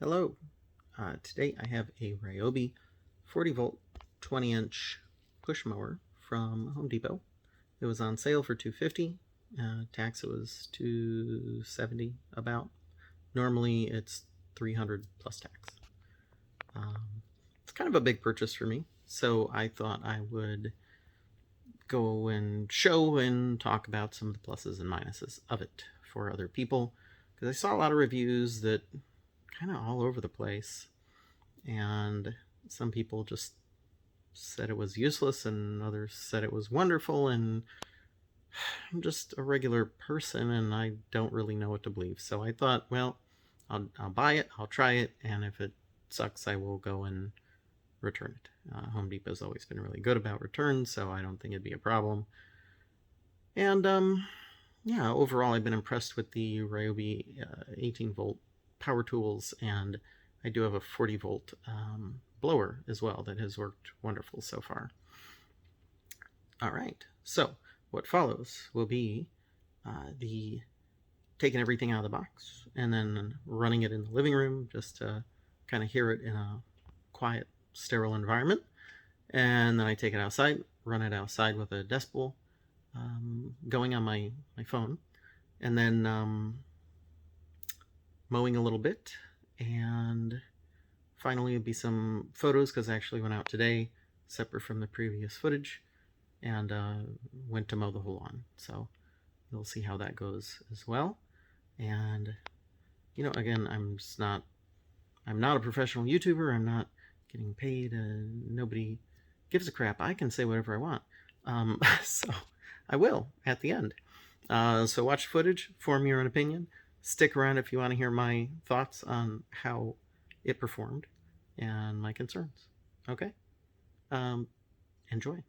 Hello, today I have a Ryobi 40 volt 20 inch push mower from Home Depot. It was on sale for $250. Tax it was $270 about. Normally it's $300 plus tax. It's kind of a big purchase for me, so I thought I would go and show and talk about some of the pluses and minuses of it for other people, because I saw a lot of reviews that kind of all over the place, and some people just said it was useless and others said it was wonderful, and I'm just a regular person and I don't really know what to believe. So I thought, well, I'll buy it, I'll try it, and if it sucks I will go and return it. Home Depot's always been really good about returns, so I don't think it'd be a problem. And yeah, overall I've been impressed with the Ryobi 18 volt power tools, and I do have a 40 volt blower as well that has worked wonderful so far. All right, so what follows will be the taking everything out of the box and then running it in the living room just to kind of hear it in a quiet, sterile environment. And then I take it outside, run it outside with a decibel going on my phone, and then mowing a little bit, and finally it'll be some photos, because I actually went out today separate from the previous footage and went to mow the whole lawn, so you'll see how that goes as well. And you know, again, I'm not a professional YouTuber, I'm not getting paid, nobody gives a crap. I can say whatever I want, so I will at the end. So watch footage, form your own opinion. Stick around if you want to hear my thoughts on how it performed and my concerns. Okay? Enjoy.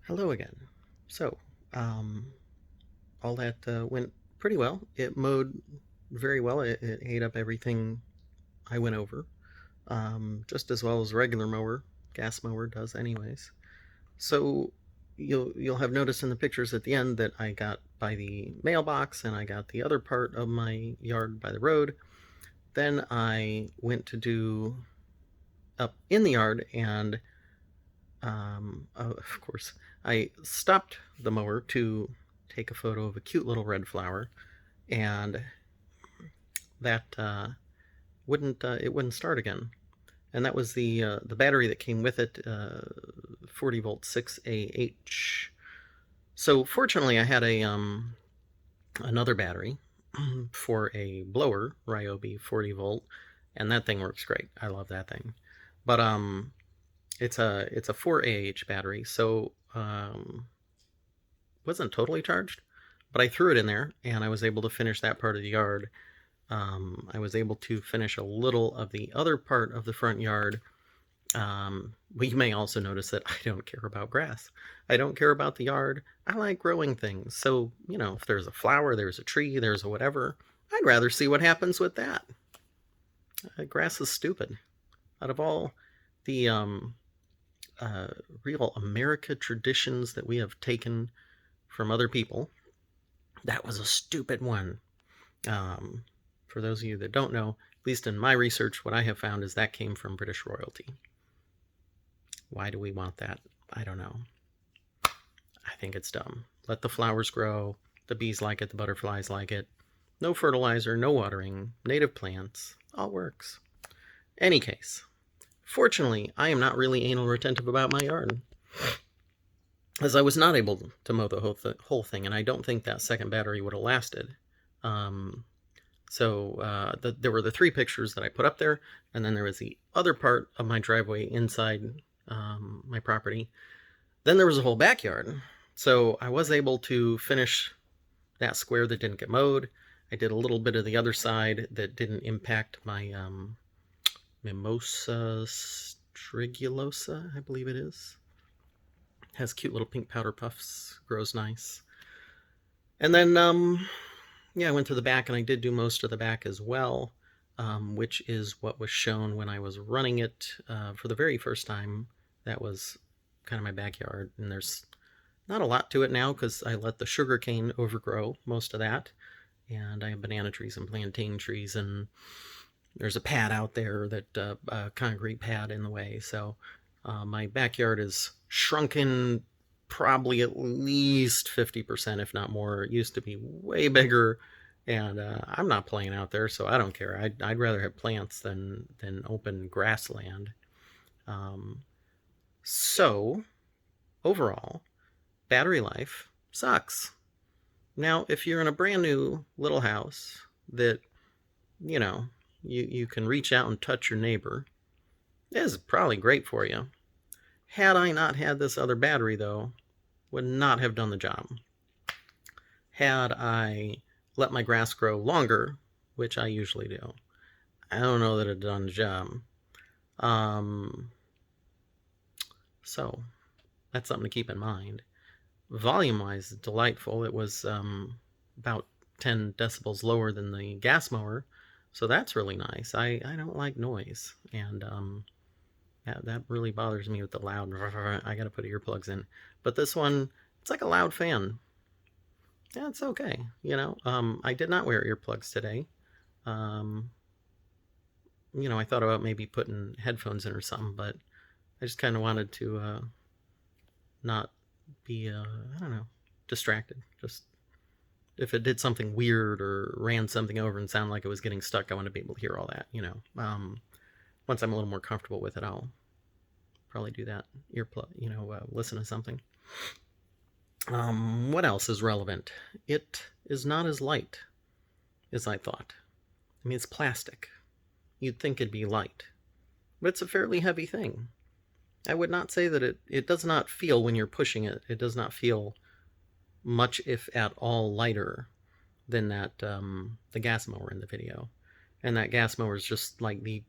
Hello again. So, all that went pretty well. It mowed very well. It ate up everything I went over, just as well as a regular mower, gas mower does, anyways. So, you'll have noticed in the pictures at the end that I got by the mailbox and I got the other part of my yard by the road. Then I went to do up in the yard, and of course, I stopped the mower to take a photo of a cute little red flower, and that it wouldn't start again. And that was the battery that came with it, 40 volt 6AH. So fortunately, I had a another battery for a blower, Ryobi 40 volt, and that thing works great. I love that thing. But it's a 4AH battery, so wasn't totally charged, but I threw it in there and I was able to finish that part of the yard. I was able to finish a little of the other part of the front yard. But you may also notice that I don't care about grass. I don't care about the yard. I like growing things. So, if there's a flower, there's a tree, there's a whatever, I'd rather see what happens with that. Grass is stupid. Out of all the real America traditions that we have taken from other people, that was a stupid one. For those of you that don't know, at least in my research, what I have found is that came from British royalty. Why do we want that? I don't know. I think it's dumb. Let the flowers grow. The bees like it. The butterflies like it. No fertilizer, no watering, native plants. All works. Any case, fortunately, I am not really anal retentive about my yard, as I was not able to mow the whole thing, and I don't think that second battery would have lasted. So there were the 3 pictures that I put up there, and then there was the other part of my driveway inside my property. Then there was a whole backyard. So I was able to finish that square that didn't get mowed. I did a little bit of the other side that didn't impact my Mimosa strigulosa, I believe it is. Has cute little pink powder puffs, grows nice. And then, I went to the back, and I did do most of the back as well, which is what was shown when I was running it for the very first time. That was kind of my backyard, and there's not a lot to it now because I let the sugarcane overgrow most of that, and I have banana trees and plantain trees, and there's a pad out there, that a concrete pad in the way. So my backyard is shrunken probably at least 50%, if not more. It used to be way bigger, and I'm not playing out there, so I don't care. I'd rather have plants than open grassland. So overall, battery life sucks. Now, if you're in a brand new little house that, you can reach out and touch your neighbor, this is probably great for you. Had I not had this other battery, though, would not have done the job. Had I let my grass grow longer, which I usually do, I don't know that it had done the job. So that's something to keep in mind. Volume-wise, delightful. It was about 10 decibels lower than the gas mower, so that's really nice. I don't like noise, and that really bothers me with the loud. I gotta put earplugs in. But this one, it's like a loud fan. Yeah, it's okay. I did not wear earplugs today. I thought about maybe putting headphones in or something, but I just kind of wanted to not be, I don't know, distracted. Just if it did something weird or ran something over and sounded like it was getting stuck, I want to be able to hear all that, Once I'm a little more comfortable with it, I'll probably do that. Earplug, listen to something. What else is relevant? It is not as light as I thought. I mean, it's plastic. You'd think it'd be light, but it's a fairly heavy thing. I would not say that it does not feel, when you're pushing it, it does not feel much, if at all, lighter than that the gas mower in the video. And that gas mower is just like the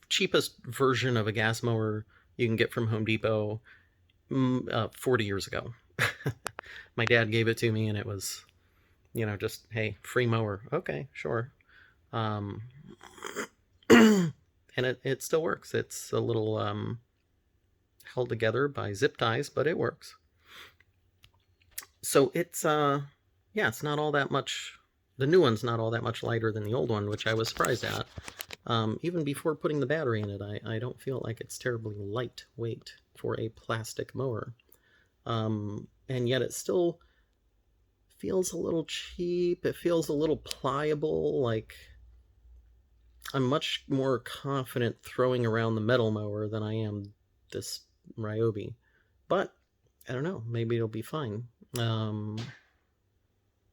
cheapest version of a gas mower you can get from Home Depot. 40 years ago. My dad gave it to me, and it was, just, hey, free mower. Okay, sure. Um, and it still works. It's a little held together by zip ties, but it works. So it's it's not all that much. The new one's not all that much lighter than the old one, which I was surprised at. Even before putting the battery in it, I don't feel like it's terribly lightweight for a plastic mower. And yet it still feels a little cheap. It feels a little pliable. Like, I'm much more confident throwing around the metal mower than I am this Ryobi. But I don't know. Maybe it'll be fine.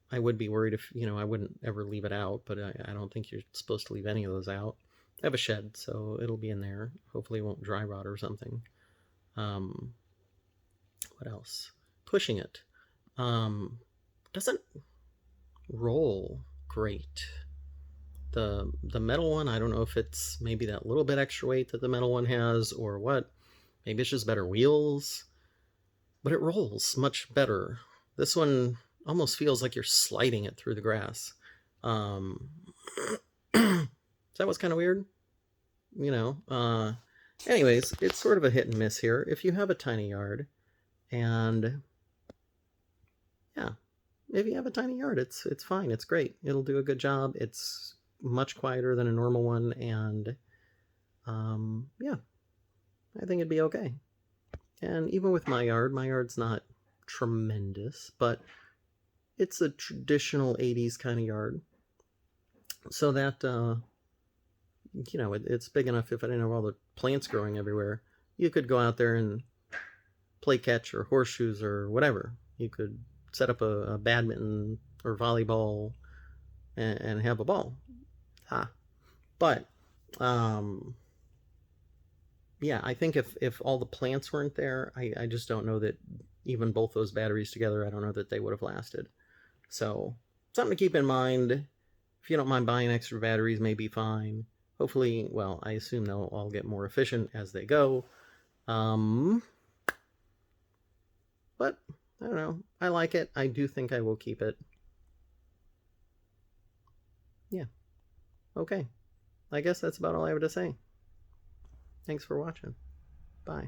I would be worried if, I wouldn't ever leave it out, but I don't think you're supposed to leave any of those out. I have a shed, so it'll be in there. Hopefully it won't dry rot or something. What else? Pushing it. Doesn't roll great. The metal one, I don't know if it's maybe that little bit extra weight that the metal one has or what. Maybe it's just better wheels. But it rolls much better. This one almost feels like you're sliding it through the grass. So that was kind of weird. Anyways, it's sort of a hit and miss here. If you have a tiny yard, and yeah, if you have a tiny yard, it's fine. It's great. It'll do a good job. It's much quieter than a normal one, and yeah, I think it'd be okay. And even with my yard's not tremendous, but it's a traditional 80s kind of yard. So that, it's big enough if I didn't have all the plants growing everywhere. You could go out there and play catch or horseshoes or whatever. You could set up a badminton or volleyball and have a ball. But, yeah, I think if all the plants weren't there, I just don't know that even both those batteries together, I don't know that they would have lasted. So, something to keep in mind. If you don't mind buying extra batteries, may be fine. Hopefully, well, I assume they'll all get more efficient as they go. But, I don't know. I like it. I do think I will keep it. Yeah. Okay. I guess that's about all I have to say. Thanks for watching. Bye.